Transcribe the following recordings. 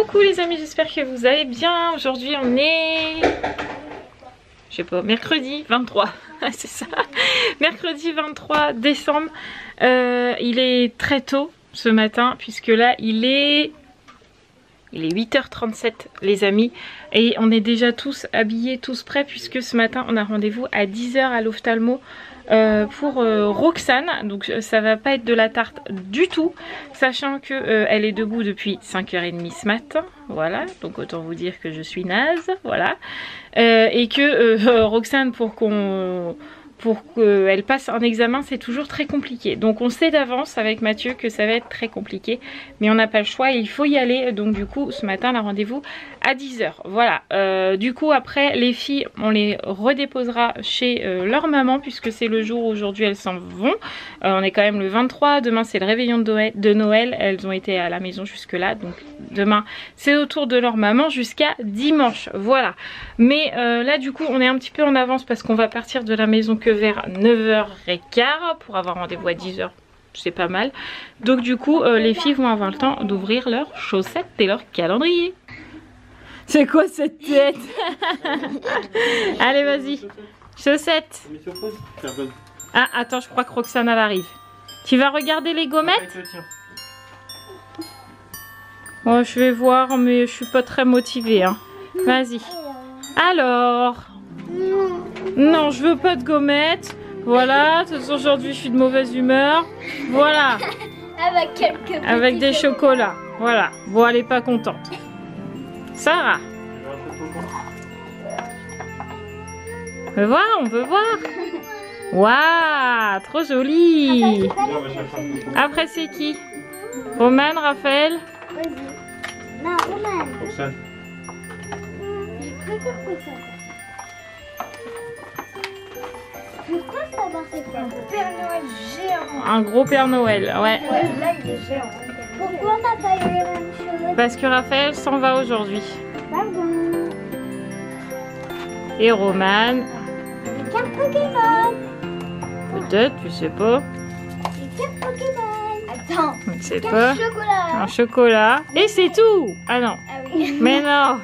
Coucou les amis, j'espère que vous allez bien. Aujourd'hui on est... je sais pas, mercredi 23. C'est ça. Mercredi 23 décembre. Il est très tôt ce matin puisque là il est 8h37 les amis. Et on est déjà tous habillés, tous prêts puisque ce matin on a rendez-vous à 10h à l'ophtalmo. Pour Roxane, donc ça va pas être de la tarte du tout, sachant que elle est debout depuis 5h30 ce matin, voilà, donc autant vous dire que je suis naze, voilà, et que Roxane pour qu'elle passe un examen c'est toujours très compliqué, donc on sait d'avance avec Mathieu que ça va être très compliqué, mais on n'a pas le choix et il faut y aller, donc du coup ce matin on a rendez-vous à 10h, voilà. Du coup après les filles on les redéposera chez leur maman puisque c'est le jour où aujourd'hui elles s'en vont, on est quand même le 23, demain c'est le réveillon de Noël, elles ont été à la maison jusque là, donc demain c'est au tour de leur maman jusqu'à dimanche, voilà. Mais là du coup on est un petit peu en avance parce qu'on va partir de la maison que vers 9h15 pour avoir rendez-vous à 10h, c'est pas mal. Donc du coup les filles vont avoir le temps d'ouvrir leurs chaussettes et leur calendrier. C'est quoi cette tête? Allez vas-y, chaussettes. Ah attends, je crois que Roxane elle arrive. Tu vas regarder les gommettes? Oh, je vais voir mais je suis pas très motivée hein. Vas-y. Alors non, je veux pas de gommettes. Voilà, de toute façon aujourd'hui je suis de mauvaise humeur. Voilà. Avec des chocolats. Voilà. Bon, elle est pas contente. Sarah. On veut voir, on veut voir. Waouh, trop joli. Après c'est qui? Romane, Raphaël? Non, Romane. Roxane. Je peux savoir c'est quoi? Père Noël géant. Un gros Père Noël, ouais. Ouais, là il est géant. Pourquoi on n'a pas eu les mêmes choses? Parce que Raphaël s'en va aujourd'hui. Pardon. Et Romane. Les cartes Pokémon. Peut-être, tu sais pas. Les cartes Pokémon. Attends. Je ne sais Cartes pas. chocolat. Un chocolat. Et c'est tout. Ah non. Ah oui. Mais non.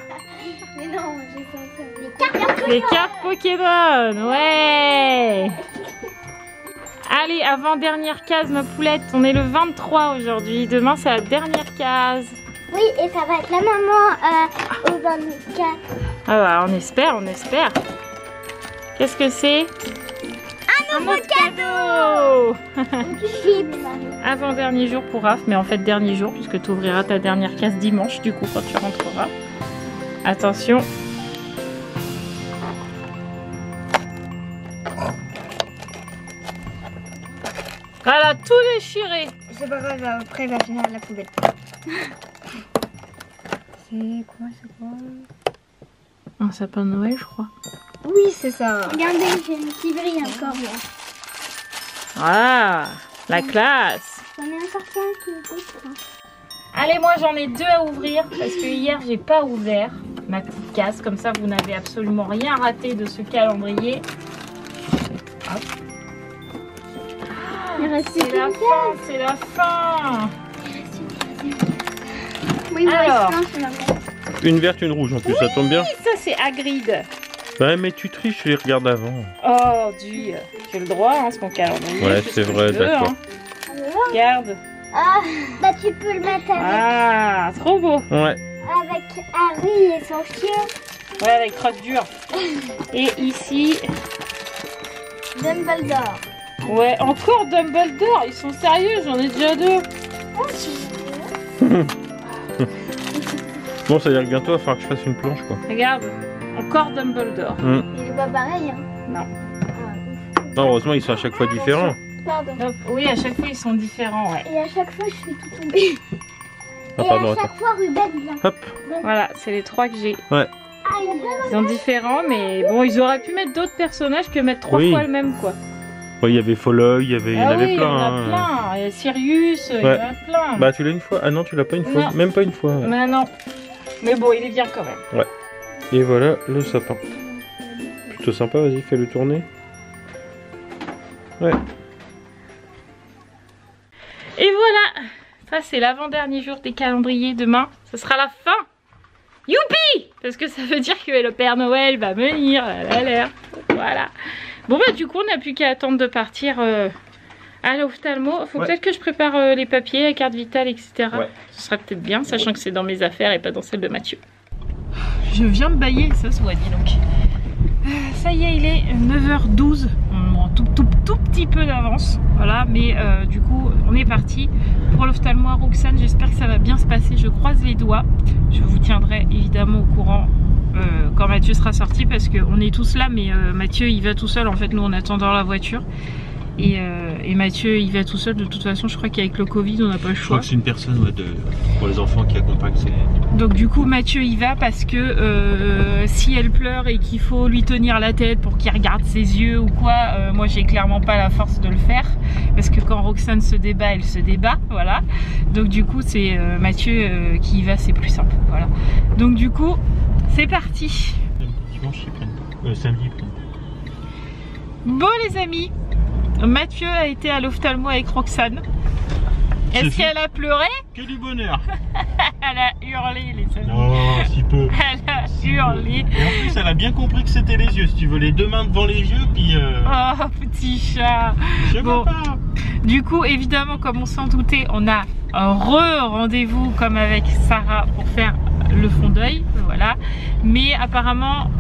Mais non, j'ai fait ça. Les cartes Pokémon. Les cartes Pokémon. Ouais. Allez, avant-dernière case, ma poulette. On est le 23 aujourd'hui. Demain, c'est la dernière case. Oui, et ça va être la maman au 24. Ah bah, on espère, on espère. Qu'est-ce que c'est? Un nouveau cadeau. chips. Avant-dernier jour pour Raph, mais en fait dernier jour puisque tu ouvriras ta dernière case dimanche du coup quand tu rentreras. Attention. Elle a tout déchiré. C'est pas grave, après il va finir à la poubelle. C'est quoi? Un sapin de Noël, je crois. Oui, c'est ça. Regardez, j'ai une qui brille encore là. Ah, la classe. J'en ai un certain qui est d'autre. Allez, moi j'en ai deux à ouvrir parce que hier j'ai pas ouvert ma petite case. Comme ça, vous n'avez absolument rien raté de ce calendrier. Hop. Il reste C'est la fin, c'est la fin. Oui, moi, Alors. c'est la même. Une verte, une rouge en plus, ça tombe bien. Ça c'est Hagrid. Ouais, mais tu triches, je les regarde avant. Oh, Dieu. J'ai le droit, hein, c'est mon calendrier. Ouais, je fais c'est ce que vrai, je veux, d'accord. hein. Regarde. Ah, bah tu peux le mettre Ah, trop beau. Ouais. avec Harry et son chien. Ouais, avec crotte dure. Et ici, Dumbledore. ouais, encore Dumbledore. Ils sont sérieux, j'en ai déjà deux. Bon, ça veut dire que bientôt, il va falloir que je fasse une planche, quoi. Regarde, encore Dumbledore. Il est pas pareil, hein. Non. Non, heureusement, ils sont à chaque fois différents. Pardon. Hop, oui, à chaque fois ils sont différents, ouais. Et à chaque fois, je suis tout tombée. Ah, Et pardon, à attends. chaque fois, Ruben vient. Hop. Voilà, c'est les trois que j'ai. Ouais. Ah, il est Ils sont différents, mais bon, ils auraient pu mettre d'autres personnages que mettre trois Oui. fois le même, quoi. Ouais, il y avait Folloy, il y avait, il y en Ah avait oui, plein. il y en a hein. plein. Il y a Sirius, il y en a plein. Bah, tu l'as une fois. Ah non, tu l'as pas une fois. Non. Même pas une fois. Mais non. Mais bon, il est bien quand même. Et voilà le sapin. Plutôt sympa, vas-y, fais-le tourner. Ouais. Et voilà, ça c'est l'avant-dernier jour des calendriers. Demain, Ce sera la fin. Youpi! Parce que ça veut dire que le Père Noël va venir. Voilà. Bon bah du coup on n'a plus qu'à attendre de partir à l'ophtalmo. Faut peut-être que je prépare les papiers, la carte vitale, etc. Ouais. Ce serait peut-être bien, sachant que c'est dans mes affaires et pas dans celles de Mathieu. Je viens de bailler, ça se voit, dis donc. Ça y est, il est 9h12. Tout petit peu d'avance. Voilà, mais du coup, on est parti pour l'ophtalmo à Roxane. J'espère que ça va bien se passer. Je croise les doigts. Je vous tiendrai évidemment au courant quand Mathieu sera sorti, parce qu'on est tous là, mais Mathieu il va tout seul. En fait, nous on attend dans la voiture. Et Mathieu il va tout seul. De toute façon, je crois qu'avec le Covid, on n'a pas le choix. Je crois que c'est une personne pour les enfants qui accompagne. Donc du coup Mathieu y va parce que si elle pleure et qu'il faut lui tenir la tête pour qu'il regarde ses yeux ou quoi, moi j'ai clairement pas la force de le faire, parce que quand Roxane se débat, elle se débat, voilà. Donc du coup c'est Mathieu qui y va, c'est plus simple, voilà. Donc du coup c'est parti. Dimanche ils prennent, samedi ils prennent. Bon les amis, Mathieu a été à l'ophtalmo avec Roxane. Est-ce qu'elle a pleuré? Que du bonheur. Elle a hurlé les amis. Non, si peu. Elle a hurlé. Et en plus elle a bien compris que c'était les yeux. Si tu veux, les deux mains devant les yeux, puis oh petit chat. Je bon, veux pas. Du coup évidemment, comme on s'en doutait, on a un rendez-vous comme avec Sarah pour faire le fond d'œil, voilà. Mais apparemment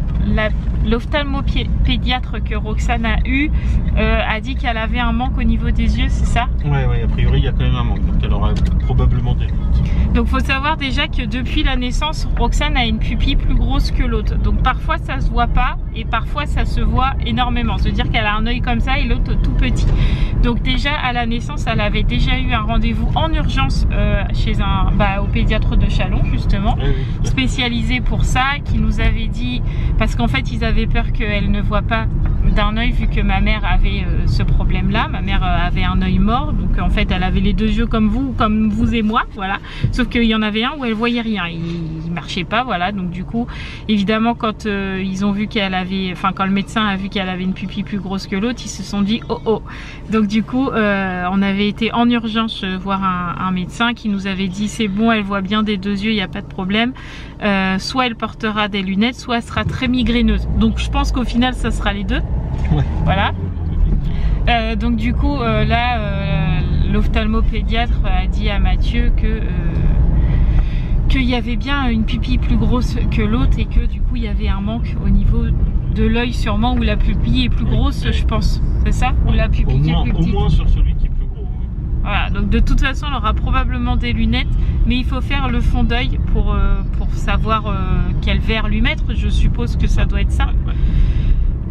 l'ophtalmopédiatre que Roxane a eu a dit qu'elle avait un manque au niveau des yeux, c'est ça? Ouais, a priori il y a quand même un manque, donc elle aura probablement des lunettes. Donc faut savoir déjà que depuis la naissance, Roxane a une pupille plus grosse que l'autre. Donc parfois ça se voit pas et parfois ça se voit énormément. C'est-à-dire qu'elle a un œil comme ça et l'autre tout petit. Donc déjà à la naissance, elle avait déjà eu un rendez-vous en urgence chez au pédiatre de Chalon justement, spécialisé pour ça, qui nous avait dit, parce qu'en fait ils avaient peur qu'elle ne voit pas d'un œil, vu que ma mère avait ce problème là. Ma mère avait un œil mort, donc en fait elle avait les deux yeux comme vous et moi, voilà. Sauf qu'il y en avait un où elle voyait rien, il marchait pas, voilà. Donc du coup évidemment quand ils ont vu qu'elle avait, enfin quand le médecin a vu qu'elle avait une pupille plus grosse que l'autre, ils se sont dit oh oh. Donc du coup on avait été en urgence voir un médecin qui nous avait dit c'est bon, elle voit bien des deux yeux, il n'y a pas de problème, soit elle portera des lunettes, soit elle sera très migraineuse. Donc je pense qu'au final ça sera les deux. Ouais. Voilà. Donc du coup là l'ophtalmopédiatre a dit à Mathieu que qu'il y avait bien une pupille plus grosse que l'autre et que du coup il y avait un manque au niveau de l'œil sûrement, où la pupille est plus grosse, je pense. C'est ça? Ou la pupille qui est plus petite? Au moins sur celui qui est plus gros. Voilà, donc de toute façon elle aura probablement des lunettes, mais il faut faire le fond d'œil pour savoir quel verre lui mettre. Je suppose que ça doit être ça. Ouais.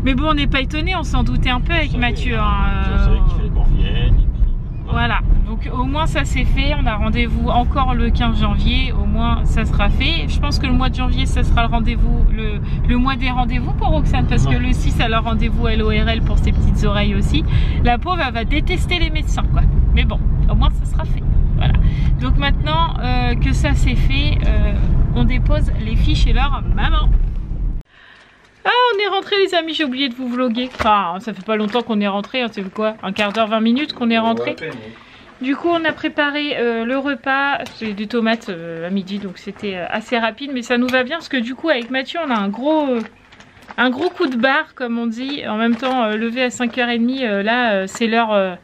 Mais bon, on n'est pas étonné, on s'en doutait un peu avec Mathieu. On savait qu'il fallait qu'on revienne. Voilà, donc au moins ça c'est fait. On a rendez-vous encore le 15 janvier, au moins ça sera fait. Je pense que le mois de janvier ça sera le rendez-vous, le mois des rendez-vous pour Roxane, parce que le 6 elle a rendez-vous à l'ORL pour ses petites oreilles aussi. La pauvre elle va détester les médecins quoi. Mais bon, au moins ça sera fait. Voilà. Donc maintenant que ça c'est fait, on dépose les filles chez leur maman. Ah, on est rentré les amis, j'ai oublié de vous vlogger. Enfin, ça fait pas longtemps qu'on est rentré, hein, c'est quoi, un quart d'heure, 20 minutes qu'on est rentré. Du coup, on a préparé le repas, c'est des tomates à midi, donc c'était assez rapide, mais ça nous va bien parce que du coup, avec Mathieu, on a un gros coup de barre, comme on dit. En même temps, levé à 5h30, là, c'est l'heure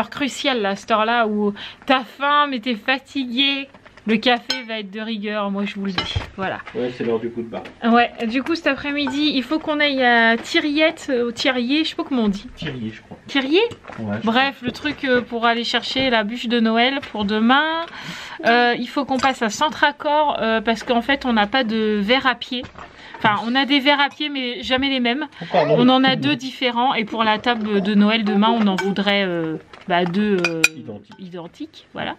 cruciale, là, cette heure-là où t'as faim, mais t'es fatigué. Le café va être de rigueur, moi je vous le dis, voilà. Ouais, c'est l'heure du coup de barre. Ouais, du coup cet après-midi, il faut qu'on aille à Thiriette, au Thirier, je sais pas comment on dit. Thirier, je crois. Thirier? Ouais. Bref, le truc pour aller chercher la bûche de Noël pour demain. Il faut qu'on passe à Centracor parce qu'en fait on n'a pas de verre à pied. Enfin, on a des verres à pied, mais jamais les mêmes. On en a deux différents. Et pour la table de Noël demain, on en voudrait deux identiques. Voilà.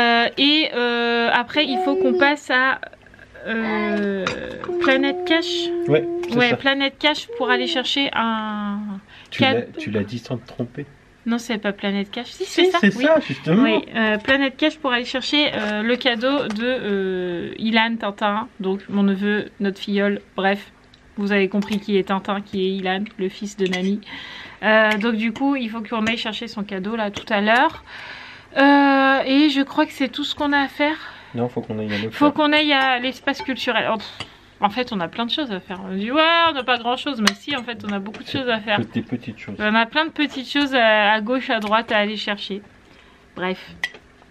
Après, il faut qu'on passe à Planète Cash. Ouais, Planète Cash pour aller chercher un... Tu l'as dit sans te tromper? Non, c'est pas Planète Cash. Si, c'est ça. Oui. Ça, justement. Oui, Planète Cash pour aller chercher le cadeau de Ilan, Tintin, donc mon neveu, notre filleule, bref. Vous avez compris qui est Tintin, qui est Ilan, le fils de Nani. Donc du coup, il faut qu'on aille chercher son cadeau là tout à l'heure. Et je crois que c'est tout ce qu'on a à faire. Non, faut qu'on aille à Faut qu'on aille à l'espace culturel. Oh, en fait, on a plein de choses à faire. On dit, ouais, on n'a pas grand chose. Mais si, en fait, on a beaucoup de choses à faire. Des petites choses. On a plein de petites choses à gauche, à droite à aller chercher. Bref,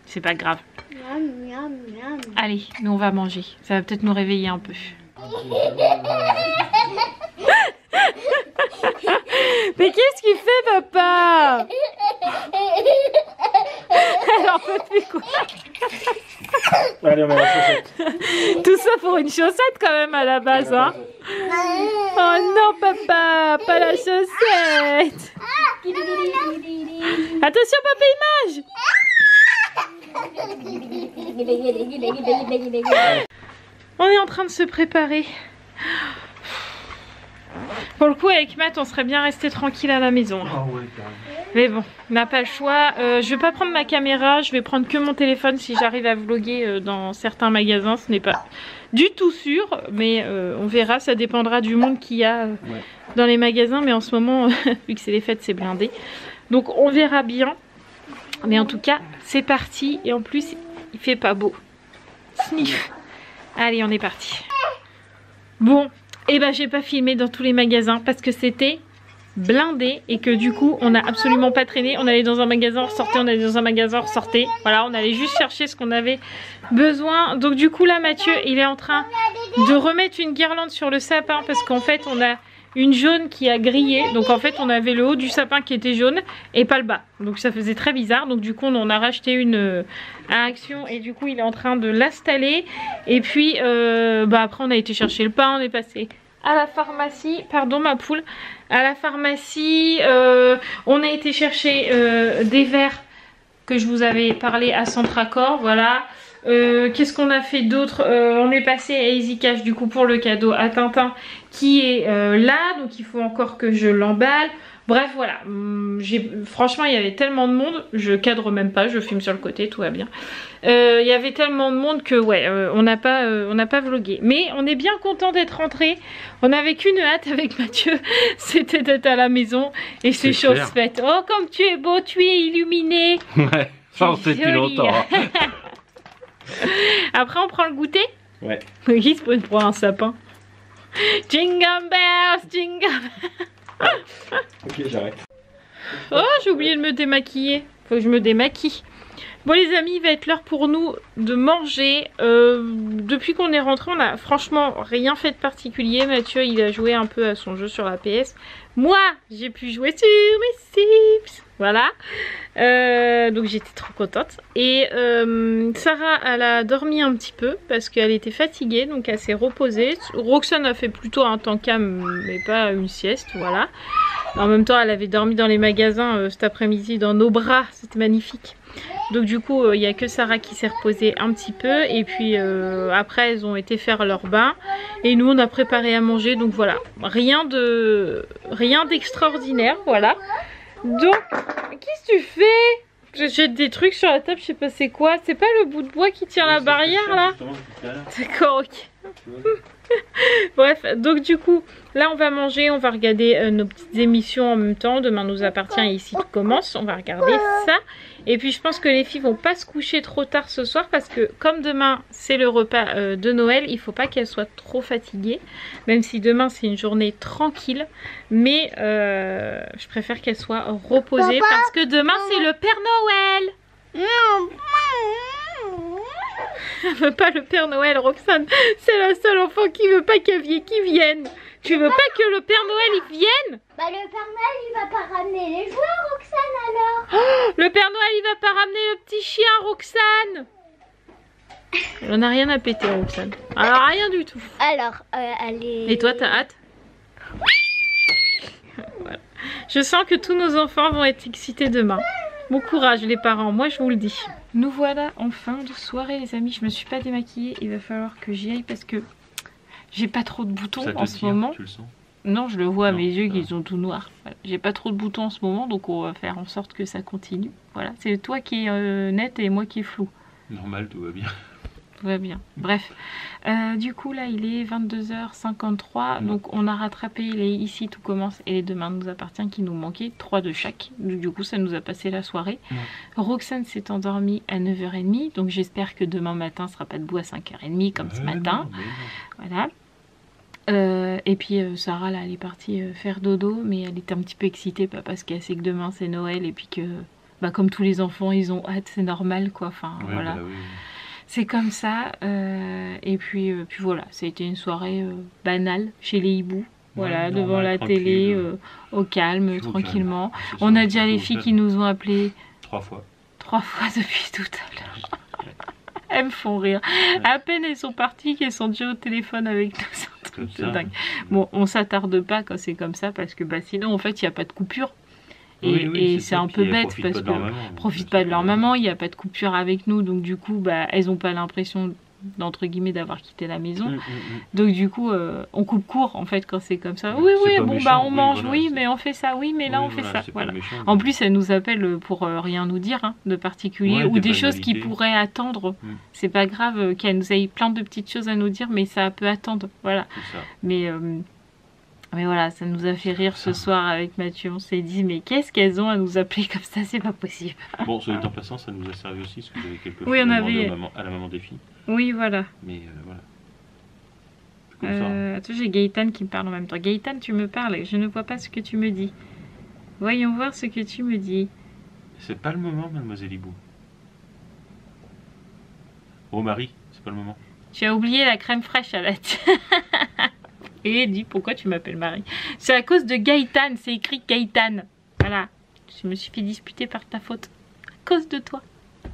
c'est pas grave. Miam, miam, miam. Allez, nous on va manger. Ça va peut-être nous réveiller un peu. Mais qu'est-ce qu'il fait, papa? Elle en peut plus, quoi. Allez, on met la chaussette. Tout ça pour une chaussette quand même à la base, hein. Oh non, papa, pas la chaussette. Attention, papa, il mange. On est en train de se préparer. Pour le coup, avec Matt, on serait bien resté tranquille à la maison. Ah ouais, carrément. Mais bon, on n'a pas le choix. Je vais pas prendre ma caméra, je vais prendre que mon téléphone si j'arrive à vlogger dans certains magasins. Ce n'est pas du tout sûr, mais on verra. Ça dépendra du monde qu'il y a dans les magasins. Mais en ce moment, vu que c'est les fêtes, c'est blindé. Donc on verra bien. Mais en tout cas, c'est parti. Et en plus, il fait pas beau. Sniff. Allez, on est parti. Bon, et ben j'ai pas filmé dans tous les magasins parce que c'était blindé et que du coup on n'a absolument pas traîné. On allait dans un magasin, on ressortait, on allait dans un magasin, on ressortait. Voilà, on allait juste chercher ce qu'on avait besoin. Donc du coup là, Mathieu, il est en train de remettre une guirlande sur le sapin parce qu'en fait on a une jaune qui a grillé. Donc en fait on avait le haut du sapin qui était jaune et pas le bas. Donc ça faisait très bizarre. Donc du coup on en a racheté une à Action et du coup il est en train de l'installer. Et puis après on a été chercher le pain, on est passé à la pharmacie. Pardon ma poule. À la pharmacie, on a été chercher des verres que je vous avais parlé à Centracor. Voilà. Qu'est-ce qu'on a fait d'autre? On est passé à Easy Cash du coup pour le cadeau à Tintin qui est là, donc il faut encore que je l'emballe. Bref voilà, franchement il y avait tellement de monde, je cadre même pas, je filme sur le côté, tout va bien. Il y avait tellement de monde que ouais, on n'a pas vlogué. Mais on est bien content d'être rentré. On avait qu'une hâte avec Mathieu, c'était d'être à la maison et c'est chose faite. Oh comme tu es beau, tu es illuminé. Ouais, ça on sait depuis longtemps. Après on prend le goûter. Ouais. Il se prend pour un sapin. Jingle bells, jingle bells. Ok, j'arrête. Oh, j'ai oublié de me démaquiller. Faut que je me démaquille. Bon les amis, il va être l'heure pour nous de manger. Depuis qu'on est rentré, on a franchement rien fait de particulier. Mathieu, il a joué un peu à son jeu sur la PS. Moi, j'ai pu jouer sur mes Sims. Voilà. Donc j'étais trop contente. Et Sarah, elle a dormi un petit peu parce qu'elle était fatiguée. Donc elle s'est reposée. Roxane a fait plutôt un temps calme, mais pas une sieste. Voilà. En même temps, elle avait dormi dans les magasins cet après-midi dans nos bras. C'était magnifique. Donc du coup, il n'y a que Sarah qui s'est reposée un petit peu. Et puis après, elles ont été faire leur bain. Et nous, on a préparé à manger. Donc voilà, rien d'extraordinaire. Voilà. Donc, qu'est-ce que tu fais? Je jette des trucs sur la table, je sais pas c'est quoi. C'est pas le bout de bois qui tient la barrière là? D'accord, ok. Bref, donc du coup, là on va manger, on va regarder nos petites émissions en même temps. Demain nous appartient et ici tout commence. On va regarder ça. Et puis je pense que les filles vont pas se coucher trop tard ce soir parce que comme demain c'est le repas de Noël, il faut pas qu'elles soient trop fatiguées. Même si demain c'est une journée tranquille. Mais je préfère qu'elles soient reposées parce que demain c'est le Père Noël. Elle veut pas le Père Noël, Roxane. C'est la seule enfant qui veut pas qu'il vienne. Tu veux pas que le Père Noël il vienne? Bah le Père Noël il va pas ramener les jouets, Roxane, alors. Oh, le Père Noël il va pas ramener le petit chien, Roxane. On a rien à péter, Roxane. Alors rien du tout. Alors, allez. Et toi t'as hâte? Voilà. Je sens que tous nos enfants vont être excités demain. Bon courage les parents, moi je vous le dis. Nous voilà en fin de soirée les amis, je me suis pas démaquillée, il va falloir que j'y aille parce que j'ai pas trop de boutons en ce moment. Tu le sens? Non, je le vois à mes yeux qu'ils sont tout noirs. Voilà. J'ai pas trop de boutons en ce moment, donc on va faire en sorte que ça continue. Voilà, c'est toi qui est net et moi qui est flou. Normal, tout va bien. tout va bien. Bref, du coup là il est 22h53, donc on a rattrapé les Ici tout commence et les Demain nous appartient qui nous manquaient, 3 de chaque, du coup ça nous a passé la soirée. Roxane s'est endormie à 9h30, donc j'espère que demain matin sera pas debout à 5h30 comme ce matin. Voilà. Et puis Sarah là elle est partie faire dodo, mais elle était un petit peu excitée parce qu'elle sait que demain c'est Noël et puis que comme tous les enfants ils ont hâte, c'est normal quoi, enfin voilà, c'est comme ça. Et puis voilà, ça a été une soirée banale chez les hiboux, voilà, normal, devant la télé, au calme, tranquillement. On a déjà les filles qui nous ont appelé 3 fois depuis tout à l'heure. Elles me font rire. À peine elles sont parties qu'elles sont déjà au téléphone avec nous. C'est un truc de dingue. Bon, on s'attarde pas quand c'est comme ça parce que sinon en fait il n'y a pas de coupure. Et c'est un peu bête parce que profitent pas de leur maman, il n'y a pas de coupure avec nous, donc du coup elles n'ont pas l'impression d'entre guillemets d'avoir quitté la maison. Donc du coup on coupe court en fait quand c'est comme ça. Oui bon méchant, on mange, voilà, oui mais on fait ça, oui mais là on fait ça, voilà. Méchant, en plus elle nous appelle pour rien nous dire de particulier, ou des choses qui pourraient attendre. C'est pas grave qu'elle nous ait plein de petites choses à nous dire, mais ça peut attendre, voilà. Mais voilà, ça nous a fait rire ce soir avec Mathieu. On s'est dit, mais qu'est-ce qu'elles ont à nous appeler comme ça? C'est pas possible. Bon, ce en passant, ça nous a servi aussi, parce que vous avez quelque chose on avait... à la maman des filles. Oui, voilà. Mais voilà. Comme ça. Attends, j'ai Gaëtan qui me parle en même temps. Gaëtan, tu me parles, je ne vois pas ce que tu me dis. Voyons voir ce que tu me dis. C'est pas le moment, mademoiselle Hibou. Oh, Marie, c'est pas le moment. Tu as oublié la crème fraîche à la Et dit pourquoi tu m'appelles Marie? C'est à cause de Gaëtan, c'est écrit Gaëtan. Voilà, je me suis fait disputer par ta faute. À cause de toi.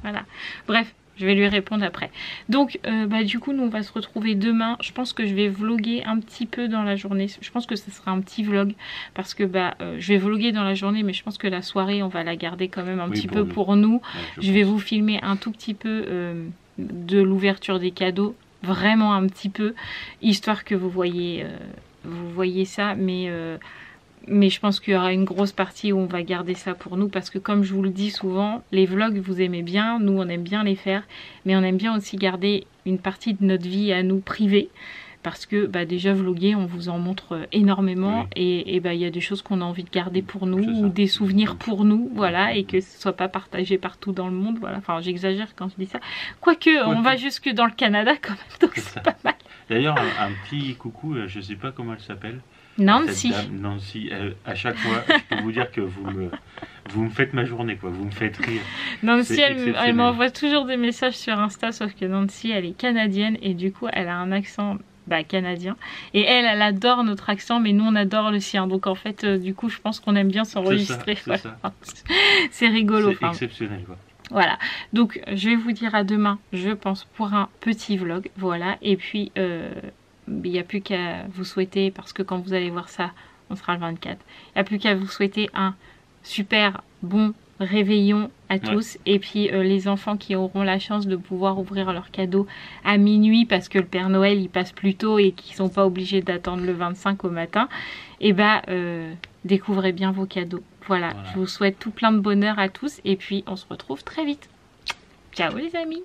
Voilà. Bref, je vais lui répondre après. Donc, du coup, nous on va se retrouver demain. Je pense que je vais vloguer un petit peu dans la journée. Je pense que ce sera un petit vlog. Parce que je vais vloguer dans la journée, mais je pense que la soirée, on va la garder quand même un petit peu pour nous. Ouais, je vais vous filmer un tout petit peu de l'ouverture des cadeaux. Vraiment un petit peu, histoire que vous voyez ça, mais je pense qu'il y aura une grosse partie où on va garder ça pour nous, parce que comme je vous le dis souvent, les vlogs vous aimez bien, nous on aime bien les faire, mais on aime bien aussi garder une partie de notre vie à nous privée, parce que déjà vloguer on vous en montre énormément, et il y a des choses qu'on a envie de garder pour nous, ou des souvenirs pour nous, voilà, et que ce soit pas partagé partout dans le monde, voilà. Enfin j'exagère quand je dis ça, quoique on va jusque dans le Canada quand même, donc c'est pas mal. D'ailleurs un petit coucou, je sais pas comment elle s'appelle, Nancy. Nancy, à chaque fois je peux vous dire que vous me faites ma journée, quoi, vous me faites rire. Nancy elle m'envoie toujours des messages sur Insta, sauf que Nancy elle est canadienne et du coup elle a un accent canadien, et elle adore notre accent, mais nous on adore le sien, donc en fait du coup je pense qu'on aime bien s'enregistrer. C'est rigolo, c'est exceptionnel quoi. Voilà, donc je vais vous dire à demain, je pense, pour un petit vlog, voilà, et puis il n'y a plus qu'à vous souhaiter, parce que quand vous allez voir ça on sera le 24, il n'y a plus qu'à vous souhaiter un super bon réveillon à tous, et puis les enfants qui auront la chance de pouvoir ouvrir leurs cadeaux à minuit parce que le Père Noël il passe plus tôt et qu'ils sont pas obligés d'attendre le 25 au matin, et découvrez bien vos cadeaux. Voilà, je vous souhaite tout plein de bonheur à tous, et puis on se retrouve très vite. Ciao les amis.